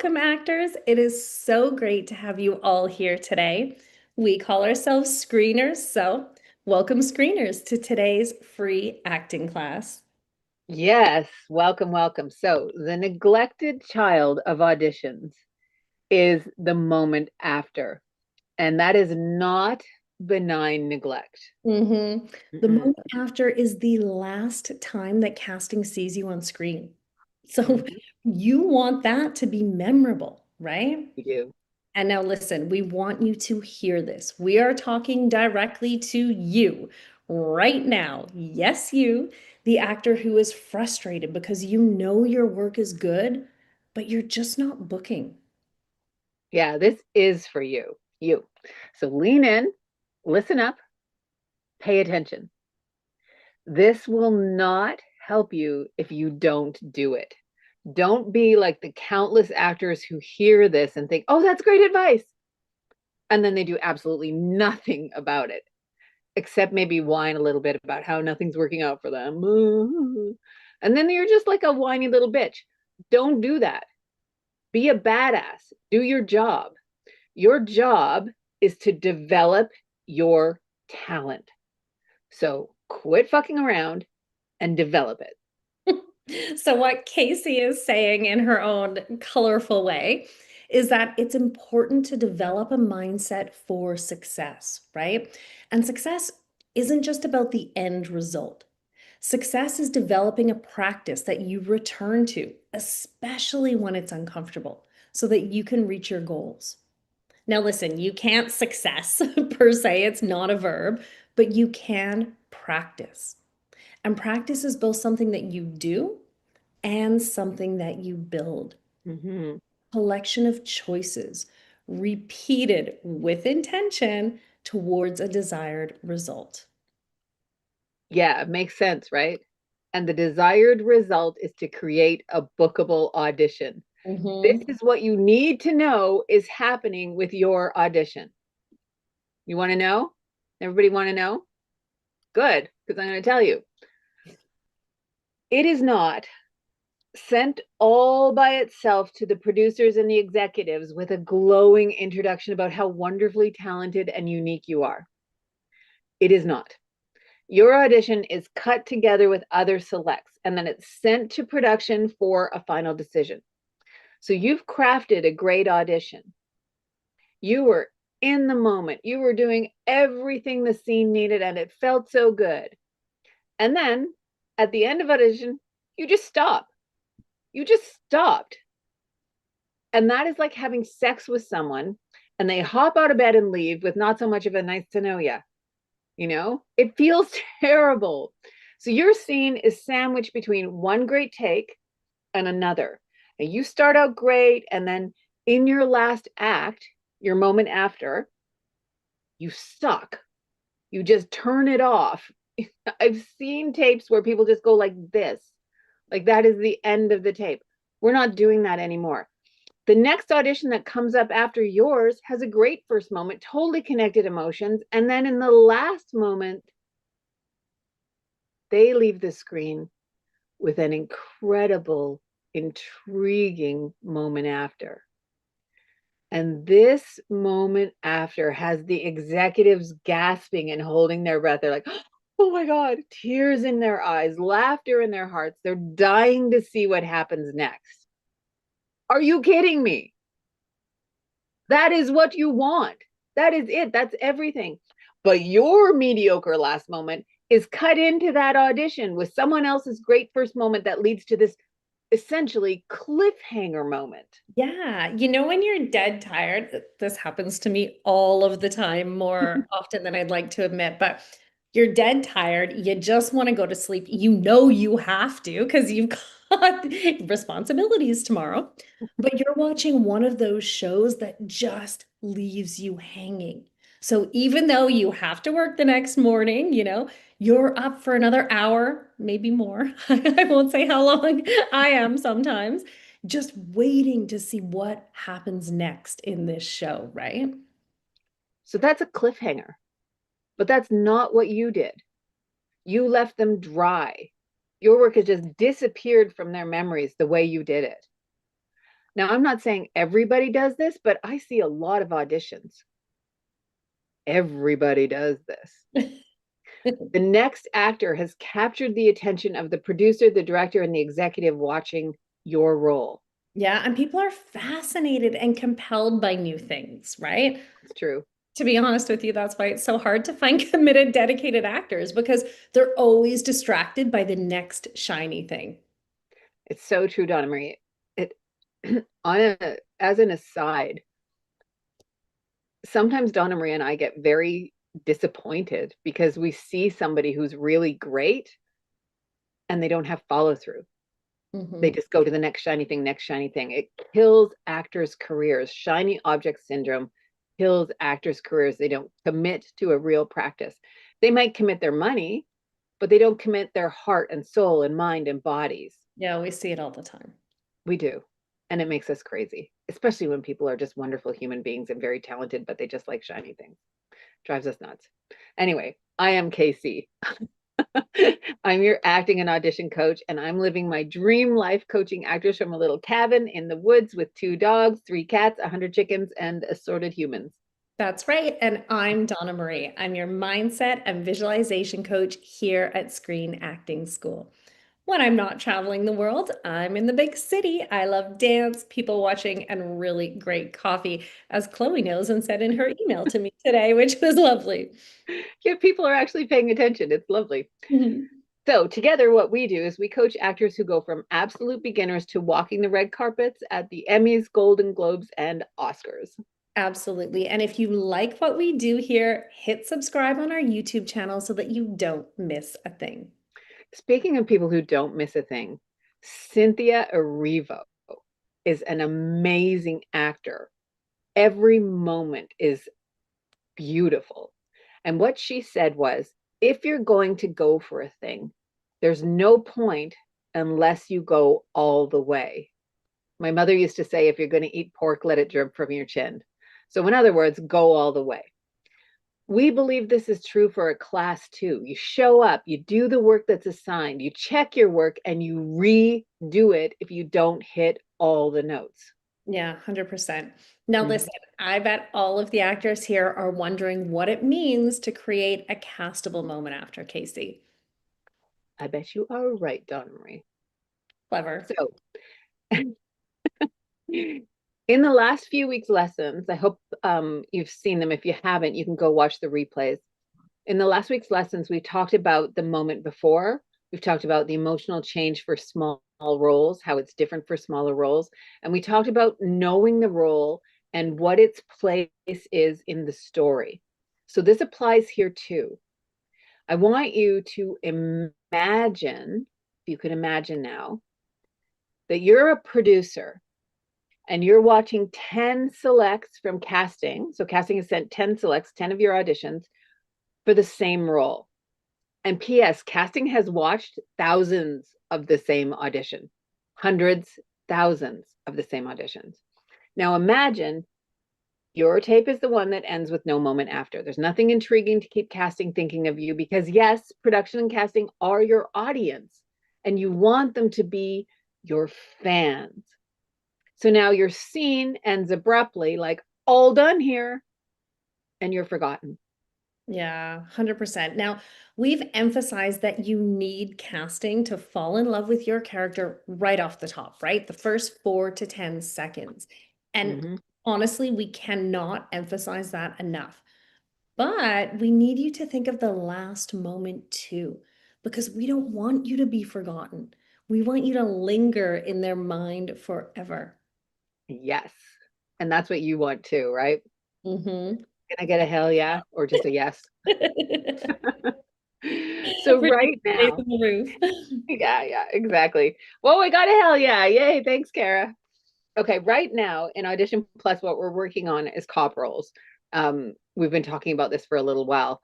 welcome, actors. It is so great to have you all here today. We call ourselves screeners, so welcome, screeners, to today's free acting class. Yes, welcome, welcome. So, the neglected child of auditions is the moment after, and that is not benign neglect. hmm The Mm-mm. moment after is the last time that casting sees you on screen. So Mhm. you want that to be memorable, right? You do. And now listen, we want you to hear this. We are talking directly to you right now. Yes, you, the actor who is frustrated because you know your work is good, but you're just not booking. Yeah, this is for you. You. So lean in, listen up, pay attention. This will not help you if you don't do it. Don't be like the countless actors who hear this and think, oh, that's great advice. And then they do absolutely nothing about it, except maybe whine a little bit about how nothing's working out for them. And then you're just like a whiny little bitch. Don't do that. Be a badass. Do your job. Your job is to develop your talent. So quit fucking around and develop it. So, what Casey is saying in her own colorful way is that it's important to develop a mindset for success, right? And success isn't just about the end result. Success is developing a practice that you return to, especially when it's uncomfortable, so that you can reach your goals. Now, listen, you can't success per se, it's not a verb, but you can practice. And practice is both something that you do and something that you build. Mm-hmm. Collection of choices repeated with intention towards a desired result. Yeah, it makes sense, right? And the desired result is to create a bookable audition. This Mhm. is what you need to know is happening with your audition. You want to know? Everybody want to know? Good, because I'm going to tell you. It is not sent all by itself to the producers and the executives with a glowing introduction about how wonderfully talented and unique you are. It is not. Your audition is cut together with other selects, and then it's sent to production for a final decision. So you've crafted a great audition. You were in the moment. You were doing everything the scene needed, and it felt so good. And then at the end of audition, you just stop. You just stopped. And that is like having sex with someone and they hop out of bed and leave with not so much of a nice to know ya. You know, it feels terrible. So your scene is sandwiched between one great take and another. And you start out great, and then in your last act, your moment after, you suck. You just turn it off. I've seen tapes where people just go like this, like that is the end of the tape. We're not doing that anymore. The next audition that comes up after yours has a great first moment, totally connected emotions. And then in the last moment, they leave the screen with an incredible, intriguing moment after. And this moment after has the executives gasping and holding their breath. They're like, oh my God, tears in their eyes, laughter in their hearts. They're dying to see what happens next. Are you kidding me? That is what you want. That is it. That's everything. But your mediocre last moment is cut into that audition with someone else's great first moment that leads to this essentially cliffhanger moment. Yeah, when you're dead tired, this happens to me all of the time, more often than I'd like to admit, but you're dead tired, you just want to go to sleep. You know you have to because you've got responsibilities tomorrow, but you're watching one of those shows that just leaves you hanging. So even though you have to work the next morning, you're up for another hour, maybe more. I won't say how long I am sometimes just waiting to see what happens next in this show, right? So that's a cliffhanger, but that's not what you did. You left them dry. Your work has just disappeared from their memories the way you did it. Now, I'm not saying everybody does this, but I see a lot of auditions. Everybody does this. The next actor has captured the attention of the producer, the director, and the executive watching your role. Yeah, and people are fascinated and compelled by new things, right? It's true. To be honest with you, that's why it's so hard to find committed, dedicated actors because they're always distracted by the next shiny thing. It's so true, Donna-Marie. It as an aside, sometimes Donna-Marie and I get very disappointed because we see somebody who's really great and they don't have follow through. They Hmm. just go to the next shiny thing, next shiny thing. It kills actors' careers. Shiny object syndrome kills actors' careers. They don't commit to a real practice. They might commit their money, but they don't commit their heart and soul and mind and bodies. Yeah, we see it all the time. We do. And it makes us crazy, especially when people are just wonderful human beings and very talented, but they just like shiny things. Drives us nuts. Anyway, I am Casey. I'm your acting and audition coach, and I'm living my dream life coaching actors from a little cabin in the woods with 2 dogs, 3 cats, 100 chickens, and assorted humans. That's right. And I'm Donna-Marie. I'm your mindset and visualization coach here at Screen Acting School. When I'm not traveling the world, I'm in the big city. I love dance, people watching, and really great coffee, as Chloe knows and said in her email to me today, which was lovely. Yeah, people are actually paying attention. It's lovely. Mhm. So, together, what we do is we coach actors who go from absolute beginners to walking the red carpets at the Emmys, Golden Globes, and Oscars. Absolutely. And if you like what we do here, hit subscribe on our YouTube channel so that you don't miss a thing. Speaking of people who don't miss a thing, Cynthia Erivo is an amazing actor. Every moment is beautiful. And what she said was, if you're going to go for a thing, there's no point unless you go all the way. My mother used to say, if you're going to eat pork, let it drip from your chin. So, in other words, go all the way. We believe this is true for a class too. You show up, you do the work that's assigned, you check your work, and you redo it if you don't hit all the notes. Yeah, 100%. Now, Mm-hmm. listen, I bet all of the actors here are wondering what it means to create a castable moment after Casey. I bet you are right, Donna Marie. Clever. So, in the last few weeks' lessons, I hope you've seen them. If you haven't, you can go watch the replays. In the last week's lessons, we talked about the moment before. We've talked about the emotional change for small roles, how it's different for smaller roles. And we talked about knowing the role and what its place is in the story. So this applies here too. I want you to imagine, if you can imagine now, that you're a producer and you're watching 10 selects from casting. So casting has sent 10 selects, 10 of your auditions for the same role. And P.S., casting has watched thousands of the same audition, hundreds, thousands of the same auditions. Now imagine your tape is the one that ends with no moment after. There's nothing intriguing to keep casting thinking of you because, yes, production and casting are your audience and you want them to be your fans. So now your scene ends abruptly, like, all done here, and you're forgotten. Yeah, 100%. Now, we've emphasized that you need casting to fall in love with your character right off the top, right? The first 4 to 10 seconds. And Mm-hmm. honestly, we cannot emphasize that enough. But we need you to think of the last moment too, because we don't want you to be forgotten. We want you to linger in their mind forever. Yes. And that's what you want too, right? Hmm. Can I get a hell yeah or just a yes? So Pretty right days now, on the roof. yeah, exactly. Well, we got a hell yeah. Yay. Thanks, Kara. Okay, right now in Audition Plus, what we're working on is cop roles. We've been talking about this for a little while.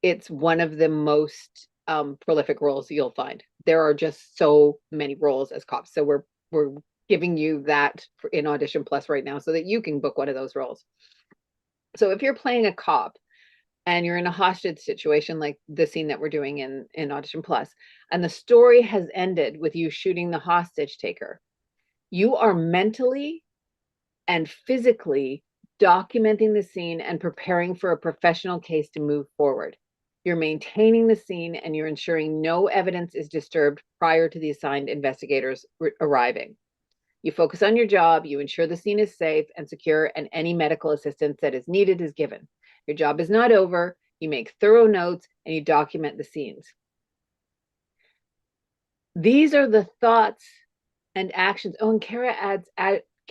It's one of the most prolific roles you'll find. There are just so many roles as cops. So we're giving you that in Audition Plus right now so that you can book one of those roles. So if you're playing a cop and you're in a hostage situation like the scene that we're doing in Audition Plus, and the story has ended with you shooting the hostage taker, You are mentally and physically documenting the scene and preparing for a professional case to move forward. You're maintaining the scene and you're ensuring no evidence is disturbed prior to the assigned investigators arriving. You focus on your job, you ensure the scene is safe and secure, and any medical assistance that is needed is given. Your job is not over. You make thorough notes and you document the scenes. These are the thoughts and actions. Oh, and Kara adds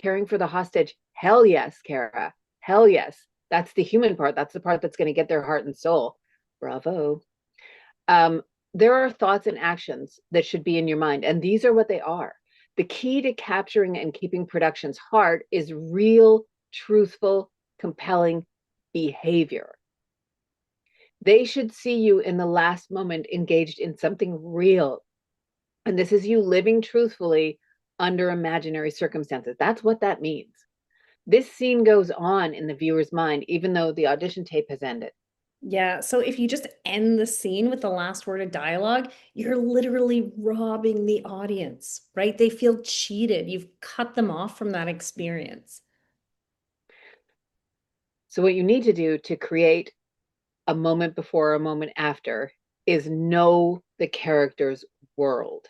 caring for the hostage. Hell yes, Kara. Hell yes. That's the human part. That's the part that's going to get their heart and soul. Bravo. Um, there are thoughts and actions that should be in your mind, and these are what they are. The key to capturing and keeping production's heart is real, truthful, compelling behavior. They should see you in the last moment engaged in something real. And this is you living truthfully under imaginary circumstances. That's what that means. This scene goes on in the viewer's mind, even though the audition tape has ended. Yeah, so if you just end the scene with the last word of dialogue, you're literally robbing the audience, right? They feel cheated. You've cut them off from that experience. So, what you need to do to create a moment before, a moment after, is know the character's world.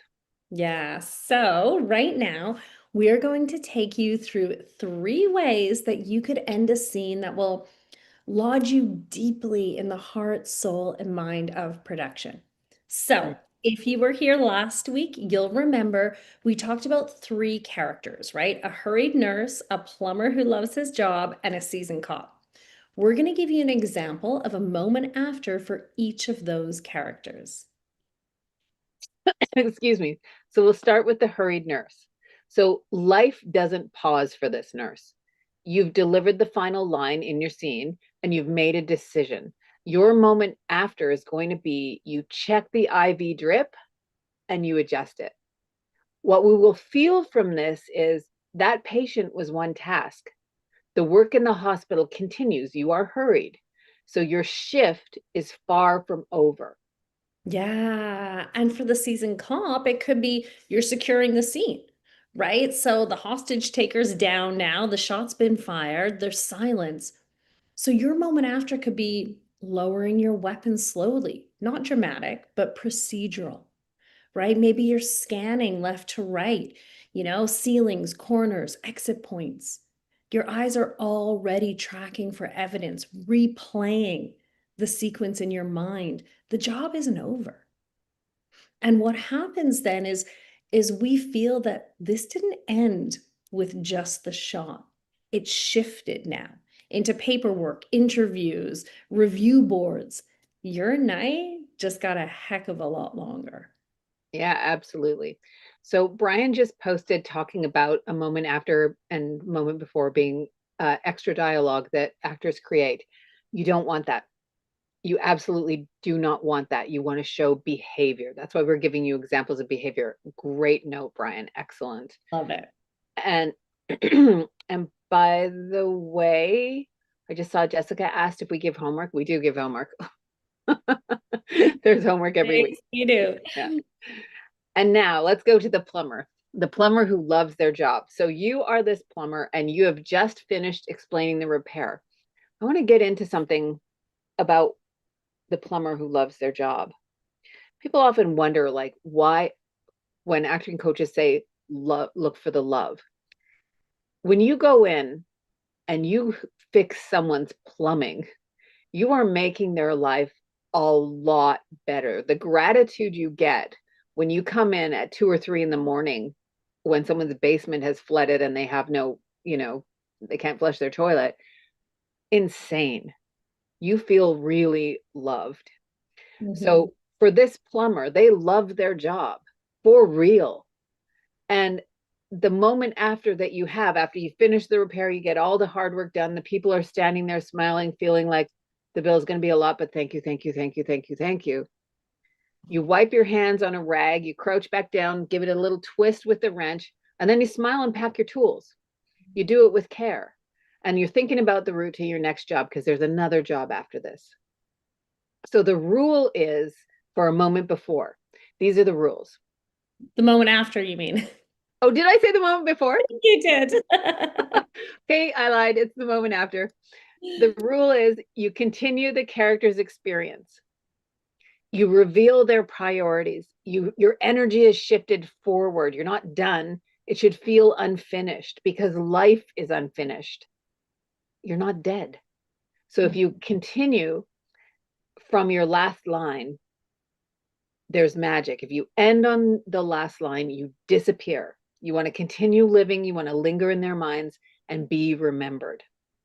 Yeah, so right now we're going to take you through 3 ways that you could end a scene that will lodge you deeply in the heart, soul, and mind of production. So, if you were here last week, you'll remember we talked about 3 characters, right? A hurried nurse, a plumber who loves his job, and a seasoned cop. We're going to give you an example of a moment after for each of those characters. Excuse me. So, we'll start with the hurried nurse. So, life doesn't pause for this nurse. You've delivered the final line in your scene and you've made a decision. Your moment after is going to be you check the IV drip and you adjust it. What we will feel from this is that patient was one task. The work in the hospital continues. You are hurried. So your shift is far from over. Yeah. And for the seasoned cop, it could be you're securing the scene, right? So the hostage taker's down now, the shot's been fired, there's silence. So your moment after could be lowering your weapon slowly, not dramatic, but procedural, right? Maybe you're scanning left to right, ceilings, corners, exit points. Your eyes are already tracking for evidence, replaying the sequence in your mind. The job isn't over. And what happens then is we feel that this didn't end with just the shot. It shifted now into paperwork, interviews, review boards. Your night just got a heck of a lot longer. Yeah, absolutely. So Brian just posted talking about a moment after and moment before being extra dialogue that actors create. You don't want that. You absolutely do not want that. You want to show behavior. That's why we're giving you examples of behavior. Great note, Brian. Excellent. Love it. And and by the way, I just saw Jessica asked if we give homework. We do give homework. There's homework every week. Thanks, you do. Yeah. And now let's go to the plumber who loves their job. So you are this plumber and you have just finished explaining the repair. I want to get into something about the plumber who loves their job. People often wonder, like, why, when acting coaches say, look for the love. When you go in and you fix someone's plumbing, you are making their life a lot better. The gratitude you get when you come in at 2 or 3 in the morning when someone's basement has flooded and they have no, they can't flush their toilet, insane. You feel really loved. Mhm. So for this plumber, they love their job for real. And the moment after that after you finish the repair, you get all the hard work done. The people are standing there smiling, feeling like the bill is going to be a lot, but thank you, thank you, thank you, thank you, thank you. You wipe your hands on a rag, you crouch back down, give it a little twist with the wrench, and then you smile and pack your tools. You do it with care. And you're thinking about the route to your next job because there's another job after this. So the rule is for a moment before. These are the rules. The moment after, you mean? Oh, did I say the moment before? You did. Okay, I lied. It's the moment after. The rule is you continue the character's experience. You reveal their priorities. Your energy is shifted forward. You're not done. It should feel unfinished because life is unfinished. You're not dead. So if you continue from your last line, there's magic. If you end on the last line, you disappear. You want to continue living, you want to linger in their minds and be remembered.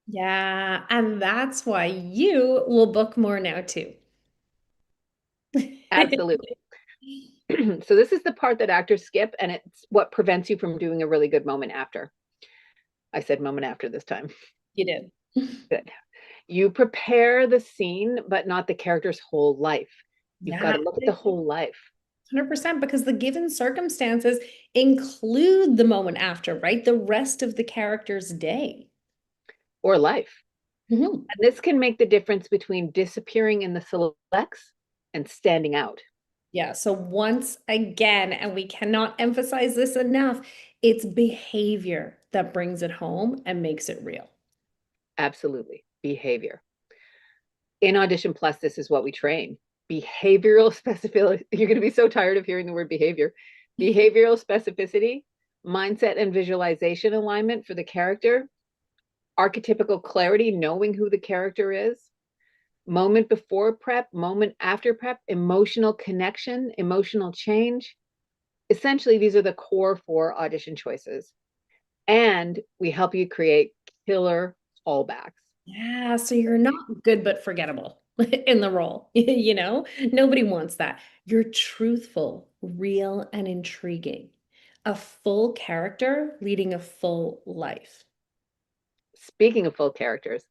Yeah, and that's why you will book more now too. Absolutely. So this is the part that actors skip, and it's what prevents you from doing a really good moment after. I said moment after this time. You did. Good. You prepare the scene, but not the character's whole life. You've got Yeah, to look at the whole life 100% because the given circumstances include the moment after, right? The rest of the character's day. or life. Mhm. And this can make the difference between disappearing in the selects and standing out. Yeah, so once again, and we cannot emphasize this enough, it's behavior that brings it home and makes it real. Absolutely. Behavior. In Audition Plus, this is what we train. Behavioral specificity. You're going to be so tired of hearing the word behavior. Behavioral specificity, mindset and visualization alignment for the character, archetypical clarity, knowing who the character is, moment before prep, moment after prep, emotional connection, emotional change. Essentially, these are the core four audition choices. And we help you create killer callbacks. Yeah, so you're not good but forgettable in the role, you know? Nobody wants that. You're truthful, real, and intriguing. A full character leading a full life. Speaking of full characters,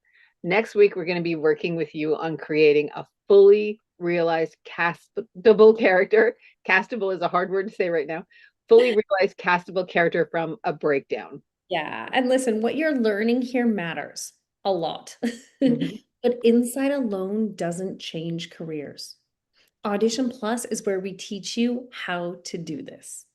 next week we're going to be working with you on creating a fully realized castable character. Castable is a hard word to say right now. Fully realized castable character from a breakdown. Yeah, and listen, what you're learning here matters a lot. Mm-hmm. But insight alone doesn't change careers. Audition Plus is where we teach you how to do this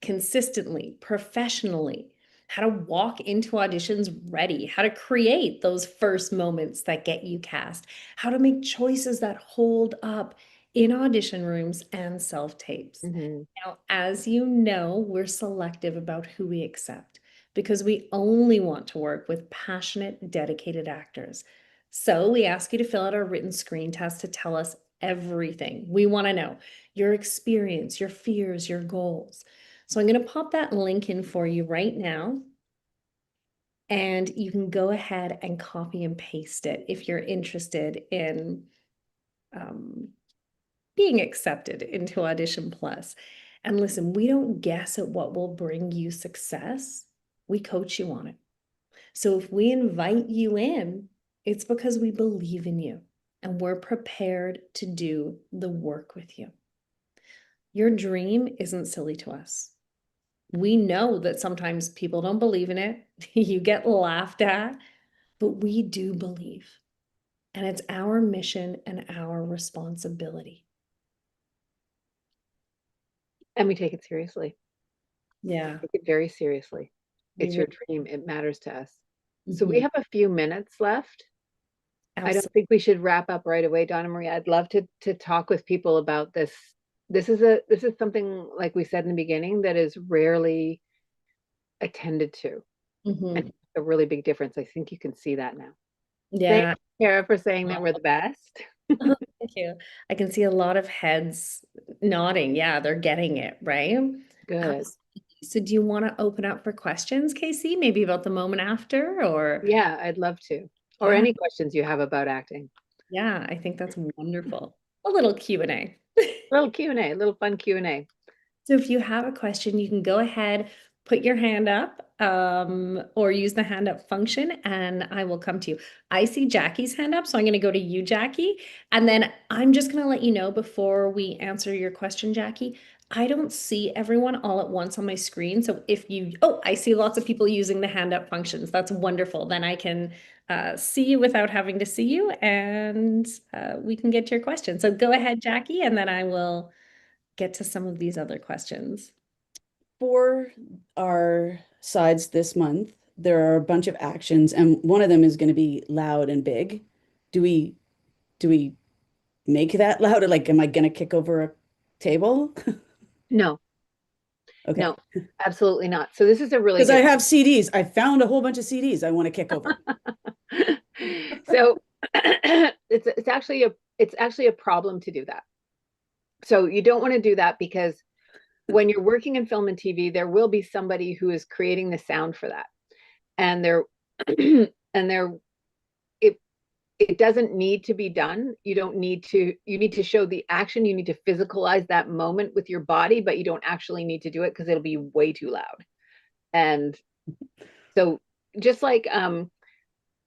consistently, professionally, how to walk into auditions ready, how to create those first moments that get you cast, how to make choices that hold up in audition rooms and self tapes. Mm-hmm. Now, as you know, we're selective about who we accept because we only want to work with passionate, dedicated actors. So we ask you to fill out our written screen test to tell us everything. We want to know your experience, your fears, your goals. So I'm going to pop that link in for you right now. And you can go ahead and copy and paste it if you're interested in um, being accepted into Audition Plus. And listen, we don't guess at what will bring you success. We coach you on it. So if we invite you in, it's because we believe in you and we're prepared to do the work with you. Your dream isn't silly to us. We know that sometimes people don't believe in it. You get laughed at, but we do believe. And it's our mission and our responsibility. And we take it seriously. Yeah, Take it very seriously. we It's your really, dream. It matters to us. So we mhm, have a few minutes left. I don't absolutely. think we should wrap up right away, Donna-Marie. I'd love to talk with people about this. This is something, like we said in the beginning, that is rarely attended to. And Mhm. a really big difference. I think you can see that now. Thank Yeah. you, Kara, for saying that we're the best. Thank you. I can see a lot of heads nodding. Yeah, they're getting it, right? Good. Absolutely. So do you want to open up for questions, Casey? Maybe about the moment after or Yeah, I'd love to. Or yeah, any questions you have about acting. yeah, I think that's wonderful. A little Q&A. A little Q&A, a little fun Q&A. So if you have a question, you can go ahead, put your hand up, or use the hand up function, and I will come to you. I see Jackie's hand up, so I'm going to go to you, Jackie. And then I'm just going to let you know before we answer your question, Jackie, I don't see everyone all at once on my screen. So if you, oh, I see lots of people using the hand up functions. That's wonderful. Then I can see you without having to see you, and we can get to your question. So go ahead, Jackie, and then I will get to some of these other questions. for our sides this month, there are a bunch of actions, and one of them is going to be loud and big. Do we do we make that loud? Like, am I going to kick over a table? No, Okay. no, absolutely not. So this is a really Because I good have CDs. I found a whole bunch of CDs I want to kick over. so it's actually a problem to do that. So you don't want to do that because when you're working in film and TV, there will be somebody who is creating the sound for that. And they're and they're it it doesn't need to be done. You don't need to, you need to show the action, you need to physicalize that moment with your body, but you don't actually need to do it because it'll be way too loud. And so just like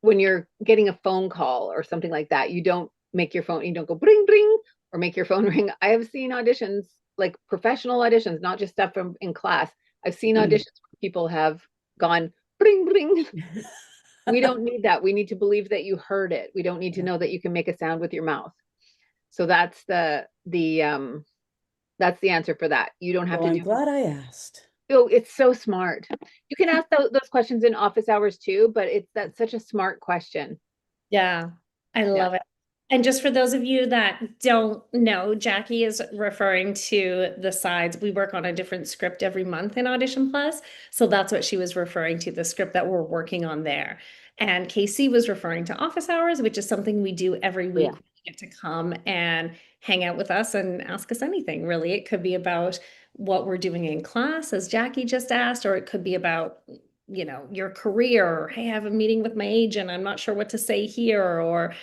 when you're getting a phone call or something like that, you don't make your phone, you don't go bring bring or make your phone ring. I have seen auditions, like professional auditions, not just stuff from in class. I've seen auditions where people have gone bring bring. We don't need that. We need to believe that you heard it. We don't need to Yeah. know that you can make a sound with your mouth. So that's the answer for that. You don't have Well, to I'm do. glad I asked. Oh, it's so smart. You can ask those questions in office hours too, but that's such a smart question. Yeah, I Yeah. love it. And just for those of you that don't know, Jackie is referring to the sides. We work on a different script every month in Audition Plus. So that's what she was referring to, the script that we're working on there. And Casey was referring to office hours, which is something we do every Yeah. week. You get to come and hang out with us and ask us anything, really. It could be about what we're doing in class, as Jackie just asked, or it could be about your career, or hey, I have a meeting with my agent, I'm not sure what to say here, or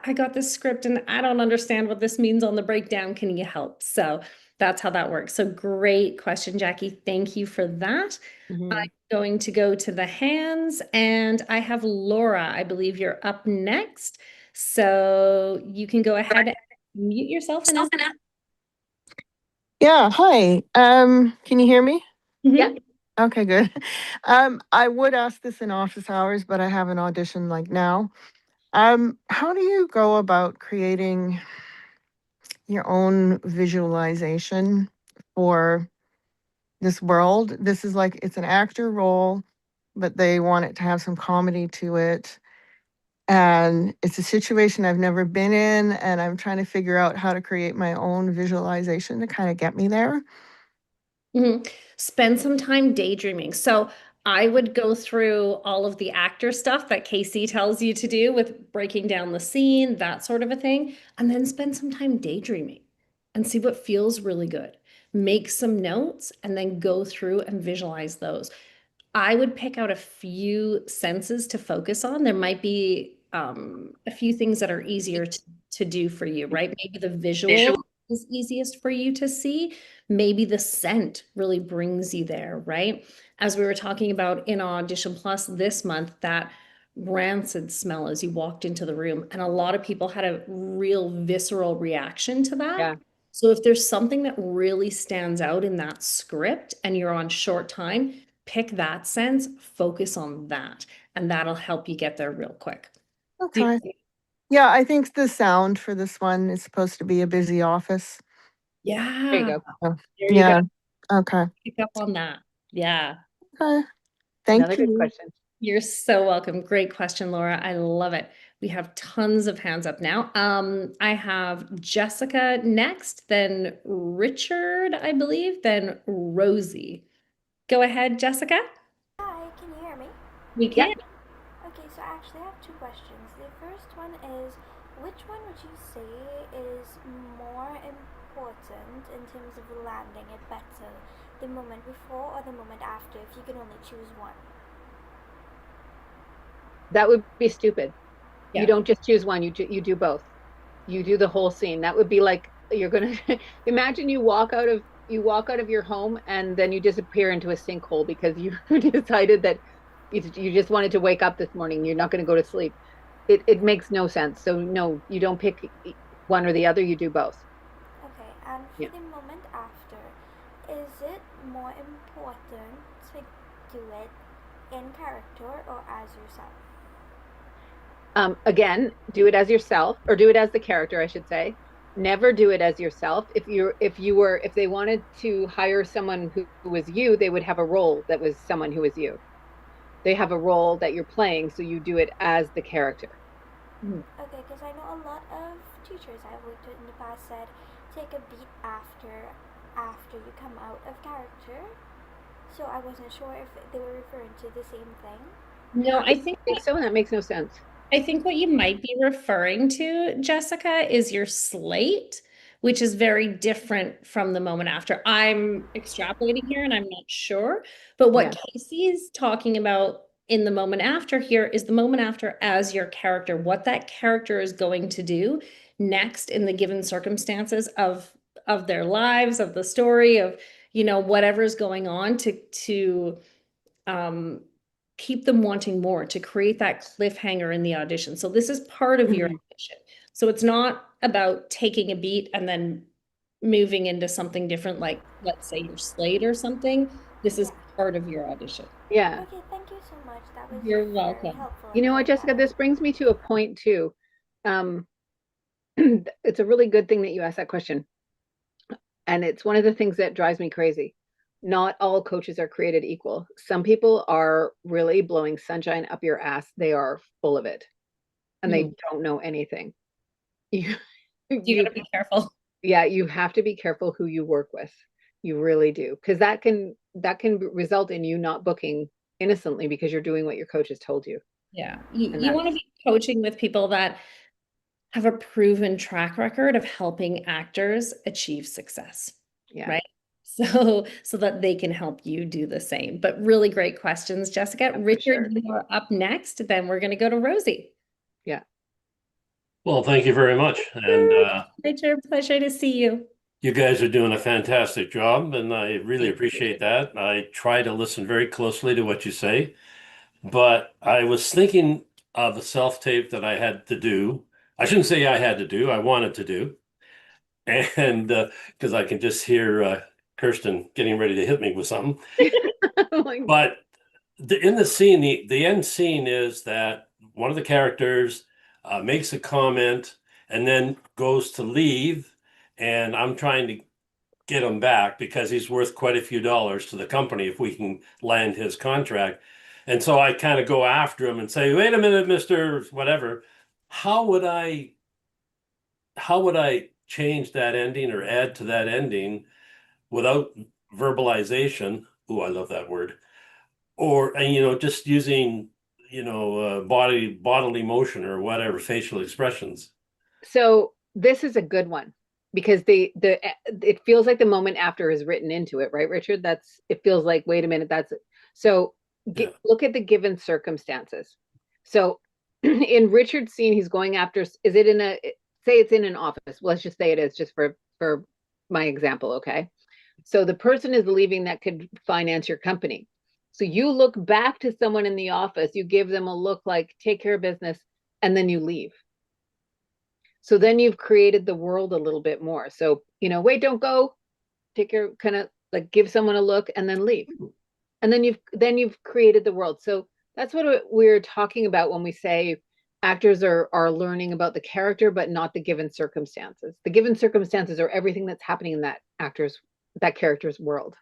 I got this script and I don't understand what this means on the breakdown, can you help? So that's how that works. So great question, Jackie, thank you for that. I'm Mhm. going to go to the hands, and I have Laura. I believe you're up next, so you can go ahead and mute yourself and ask. Yeah, hi. Can you hear me? Yeah. Mhm. Okay, good. I would ask this in office hours, but I have an audition like now. How do you go about creating your own visualization for this world? This is like it's an actor role, but they want it to have some comedy to it. And it's a situation I've never been in, and I'm trying to figure out how to create my own visualization to kind of get me there. Mhm. Spend some time daydreaming. So I would go through all of the actor stuff that Casey tells you to do with breaking down the scene, that sort of a thing, and then spend some time daydreaming and see what feels really good. Make some notes and then go through and visualize those. I would pick out a few senses to focus on. There might be a few things that are easier to do for you, right? Maybe the visual is easiest for you to see. Maybe the scent really brings you there, right? As we were talking about in Audition Plus this month, that rancid smell as you walked into the room. And a lot of people had a real visceral reaction to that. Yeah. So if there's something that really stands out in that script and you're on short time, pick that sense, focus on that, and that'll help you get there real quick. Do Okay. Yeah, I think the sound for this one is supposed to be a busy office. There you Yeah, go. Oh, there you go. yeah. Okay. Pick up on that. Yeah, Okay. Thank Another good you. question. you're so welcome. Great question, Laura. I love it. We have tons of hands up now. I have Jessica next, then Richard, I believe, then Rosie. Go ahead, Jessica. Hi, can you hear me? We Yeah. can. Okay, so I actually have two questions. The first one is, which one would you say is more important in terms of landing it better, the moment before or the moment after, if you can only choose one? That would be stupid. You Yeah. don't just choose one, you do both. You do the whole scene. That would be like you're gonna imagine you walk out of your home and then you disappear into a sinkhole because you decided that you just wanted to wake up this morning. You're not going to go to sleep. It makes no sense. So no, you don't pick one or the other. You do both. Okay, and for Yeah. the moment after, is it more important to do it in character or as yourself? Again, do it as yourself or do it as the character, I should say. Never do it as yourself. If they wanted to hire someone who was you, they would have a role that was someone who was you. They have a role that you're playing, so you do it as the character. Okay, because I know a lot of teachers I've worked with in the past said take a beat after you come out of character. So I wasn't sure if they were referring to the same thing. No, I think so, and that makes no sense. I think what you might be referring to, Jessica, is your slate, which is very different from the moment after. I'm extrapolating here and I'm not sure. But Yeah. what Casey's talking about in the moment after here is the moment after as your character, what that character is going to do next in the given circumstances of their lives, of the story, of, whatever's going on to um keep them wanting more, to create that cliffhanger in the audition. So this is part of your audition. So it's not about taking a beat and then moving into something different, like let's say your slate or something. This is Yeah. part of your audition. Yeah. Okay, thank you so much. That was You're very welcome. helpful You and know what, Jessica, clarifying. this brings me to a point too. Um, it's a really good thing that you asked that question. And it's one of the things that drives me crazy. Not all coaches are created equal. Some people are really blowing sunshine up your ass. They are full of it and they don't know anything. You, You got to be careful. yeah, you have to be careful who you work with. You really do. Because that can result in you not booking innocently because you're doing what your coach has told you. Yeah. And You want to be coaching with people that have a proven track record of helping actors achieve success. yeah, Right? So that they can help you do the same. But really great questions, Jessica. for Richard, sure. you are up next. Then we're going to go to Rosie. Yeah. Well, thank you very much. And Richard, pleasure to see you. you guys are doing a fantastic job, and I really Thank you. appreciate that. I try to listen very closely to what you say, but I was thinking of a self-tape that I had to do. I shouldn't say I had to do, I wanted to do. And because I can just hear Kirsten getting ready to hit me with something. Like, But in the scene, the end scene is that one of the characters makes a comment and then goes to leave, and I'm trying to get him back because he's worth quite a few dollars to the company if we can land his contract. And so I kind of go after him and say, "Wait a minute, Mr. Whatever. How would I how would I change that ending or add to that ending without verbalization?" Ooh, I love that word. Or and just using bodily motion or whatever, facial expressions. so this is a good one because it feels like the moment after is written into it, right, Richard? It feels like, wait a minute, that's it. So Yeah. look at the given circumstances. So in Richard's scene, he's going after, is it say it's in an office. Well, let's just say it is just for my example, okay? So the person is leaving that could finance your company. So you look back to someone in the office, you give them a look like, take care of business, and then you leave. So then you've created the world a little bit more. So, wait, don't go, take care, kind of like give someone a look and then leave. And then you've created the world. So that's what we're talking about when we say actors are learning about the character, but not the given circumstances. The given circumstances are everything that's happening in that character's world.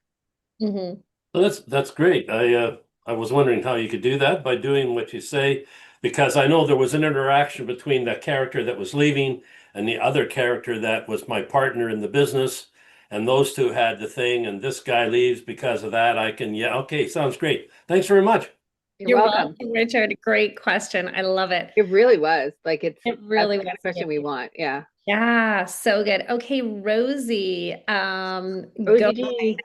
Mm-hmm. Well, that's great. I was wondering how you could do that by doing what you say, because I know there was an interaction between the character that was leaving and the other character that was my partner in the business, and those two had the thing, and this guy leaves because of that. Yeah, okay, sounds great. Thanks very much. You're welcome. Richard. Great question. I love it. It really was like It that's really the kind was of question we want. Yeah. Yeah, so good. Okay, Rosie, go. Rosie G.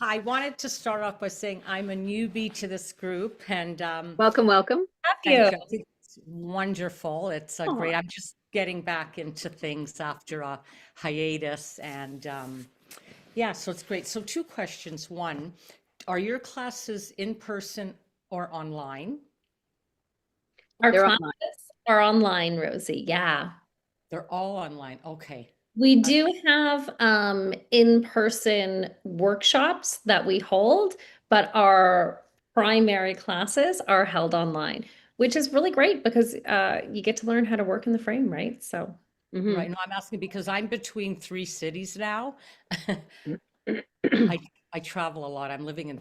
I wanted to start off by saying I'm a newbie to this group, and Welcome. Have thank you. you. I think it's wonderful. It's Aw. great. I'm just getting back into things after a hiatus, and yeah, so it's great. So two questions. One, are your classes in person or online? Our They're classes online. are online, Rosie. Yeah. They're all online. Okay. We do have in-person workshops that we hold, but our primary classes are held online, which is really great because you get to learn how to work in the frame, right? So Mhm. Right. No, I'm asking because I'm between 3 cities now. I travel a lot. I'm living in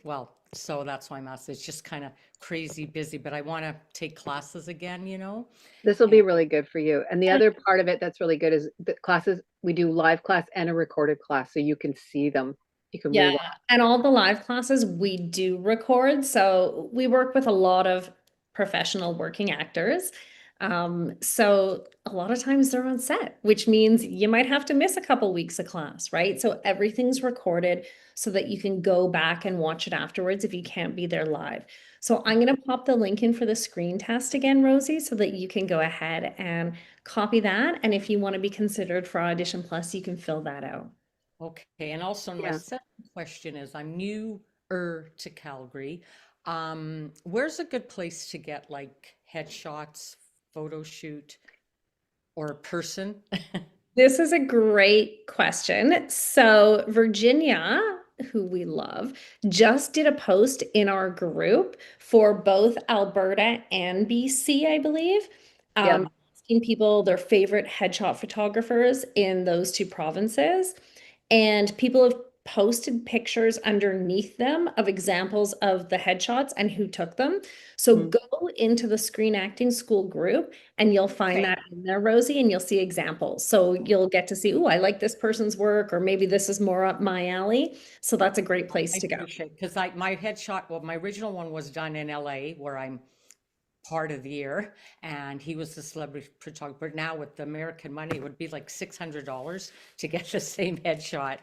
well, so that's why I'm asking. It's just kind of crazy busy, but I want to take classes again, you know? This will And be really good for you. And the other part of it that's really good is the classes, we do live class and a recorded class, so you can see them. You can Yeah, rewatch. and all the live classes we do record. So we work with a lot of professional working actors. So a lot of times they're on set, which means you might have to miss a couple weeks of class, right? So everything's recorded so that you can go back and watch it afterwards if you can't be there live. So I'm going to pop the link in for the screen test again, Rosie, so that you can go ahead and copy that. And if you want to be considered for Audition Plus, you can fill that out. okay. And also my Yeah. second question is I'm newer to Calgary. Where's a good place to get like headshots, photo shoot, or a person? This is a great question. So, Virginia, who we love, just did a post in our group for both Alberta and BC, I believe, Yeah. asking people their favorite headshot photographers in those two provinces. And people have posted pictures underneath them of examples of the headshots and who took them. So, Mhm. go into the Screen Acting School group and you'll find Okay. that in there, Rosie, and you'll see examples. So you'll get to see, oh, I like this person's work, or maybe this is more up my alley. So that's a great place I to go. appreciate because my headshot, well, my original one was done in LA where I'm part of the year, and he was the celebrity photographer. Now with the American money, it would be like $600 to get the same headshot.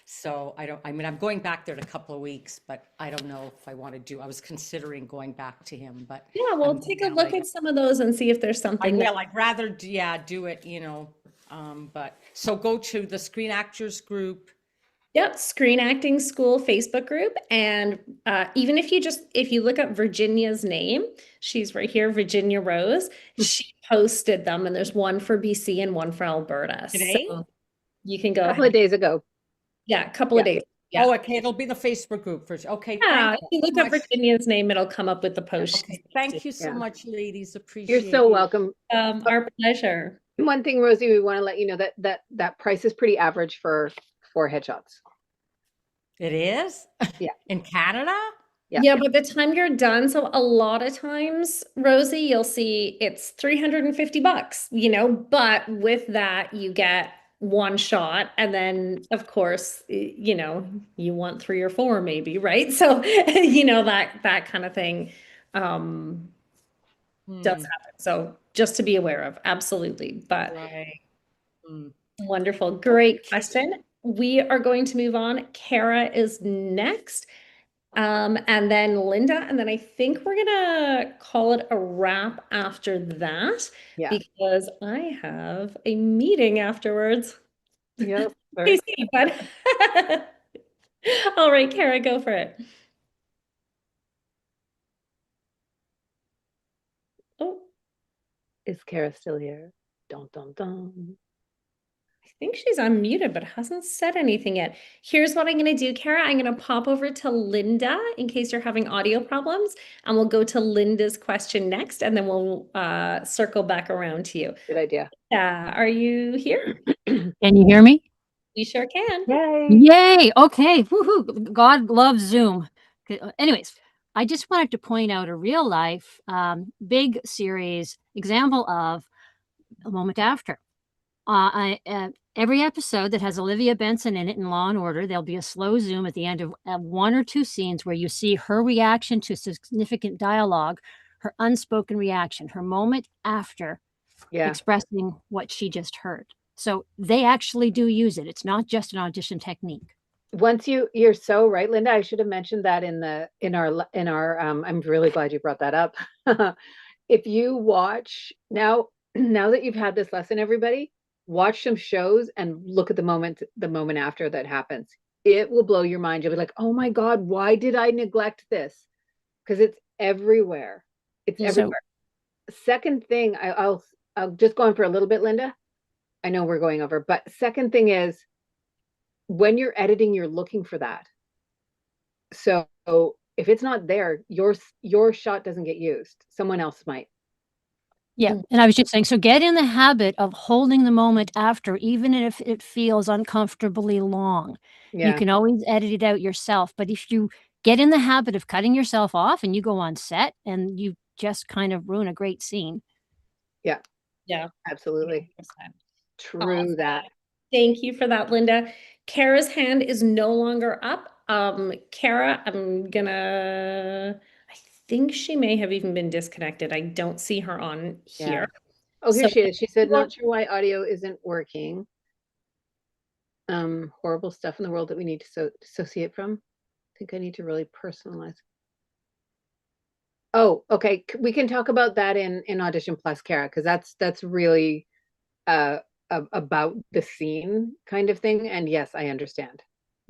So I mean, I'm going back there in a couple of weeks, but I don't know if I want to I was considering going back to him, but Yeah, I'm well, going take a look LA. at some of those and see if there's I something that, will, I'd rather, yeah, do it, but, so go to the Screen Actors Group. yep, Screen Acting School Facebook group. And even if you look up Virginia's name, she's right here, Virginia Rose, she posted them, and there's one for BC and one for Alberta. Today? So you can A go couple ahead. of days ago. Yeah, a couple of Yeah. days. Yeah. Oh, okay, it'll be the Facebook group for, okay, thank Yeah, if you you so look up much. Virginia's name, it'll come up with the post. Okay, thank you so Yeah. much, ladies, You're appreciate so it. welcome. Our pleasure. One thing, Rosie, we want to let you know that price is pretty average for headshots. It is? Yeah. In Canada? Yeah. Yeah, by the time you're done, so a lot of times, Rosie, you'll see it's $350, but with that you get one shot, and then of course, you want three or four maybe, right? So, that kind of thing does Hmm, happen. So just to be aware of, absolutely. But right. Hmm. wonderful, great Okay. question. We are going to move on. Kara is next. And then Linda, and then I think we're gonna call it a wrap after that Yeah. because I have a meeting afterwards. Yep. Casey, but all right, Kara, go for it. Oh, Is Kara still here? Dun, dun, dun. I think she's unmuted, but hasn't said anything yet. Here's what I'm gonna do, Kara. I'm gonna pop over to Linda in case you're having audio problems, and we'll go to Linda's question next, and then we'll circle back around to you. Good idea. Are you here? Can you hear me? We sure can. Yay. Yay. Okay. Woohoo. God loves Zoom. Okay, anyways, I just wanted to point out a real life, big series example of a moment after. Every episode that has Olivia Benson in it in Law and Order, there'll be a slow zoom at the end of one or two scenes where you see her reaction to significant dialogue, her unspoken reaction, her moment after Yeah. expressing what she just heard. So they actually do use it. It's not just an audition technique. Once you're so right, Linda. I should have mentioned that in our I'm really glad you brought that up. If you watch now that you've had this lesson, everybody, watch some shows and look at the moment after that happens. It will blow your mind. You'll be like, oh my God, why did I neglect this? Because it's everywhere. It's So- everywhere. Second thing, I'll just go on for a little bit, Linda. I know we're going over, but second thing is when you're editing, you're looking for that. So if it's not there, your shot doesn't get used. Someone else might. Yeah, and I was just saying, so get in the habit of holding the moment after, even if it feels uncomfortably long. You Yeah. can always edit it out yourself, but if you get in the habit of cutting yourself off and you go on set and you just kind of ruin a great scene. Yeah, Yeah. absolutely. 100%. True that. Thank you for that, Linda. Kara's hand is no longer up. Kara, I think she may have even been disconnected. I don't see her on Yeah. here. Oh, here So she is. She said, well, not sure why audio isn't working. Horrible stuff in the world that we need to dissociate from. I think I need to really personalize. Oh, okay. We can talk about that in Audition Plus, Kara, because that's really about the scene kind of thing. And yes, I understand.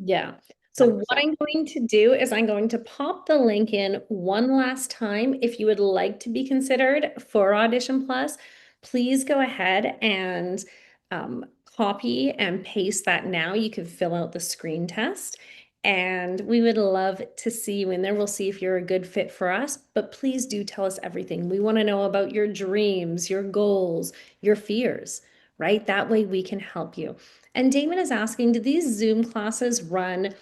yeah. So what 100%. I'm going to do is I'm going to pop the link in one last time. If you would like to be considered for Audition Plus, please go ahead and copy and paste that now. You can fill out the screen test. And we would love to see you in there. We'll see if you're a good fit for us, but please do tell us everything. We want to know about your dreams, your goals, your fears, right? That way we can help you. And Damon is asking, do these Zoom classes run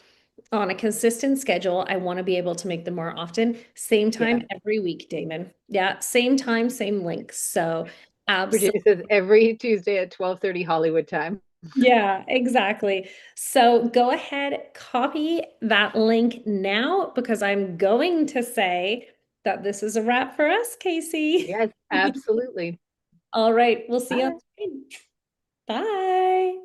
on a consistent schedule? I want to be able to make them more often. Same time Yeah. every week, Damon. Yeah, same time, same links. So absolutely. Virginia says every Tuesday at 12:30 Hollywood time. Yeah, exactly. So go ahead, copy that link now because I'm going to say that this is a wrap for us, Casey. Yes, absolutely. All right, we'll see you on Bye. screen. Bye.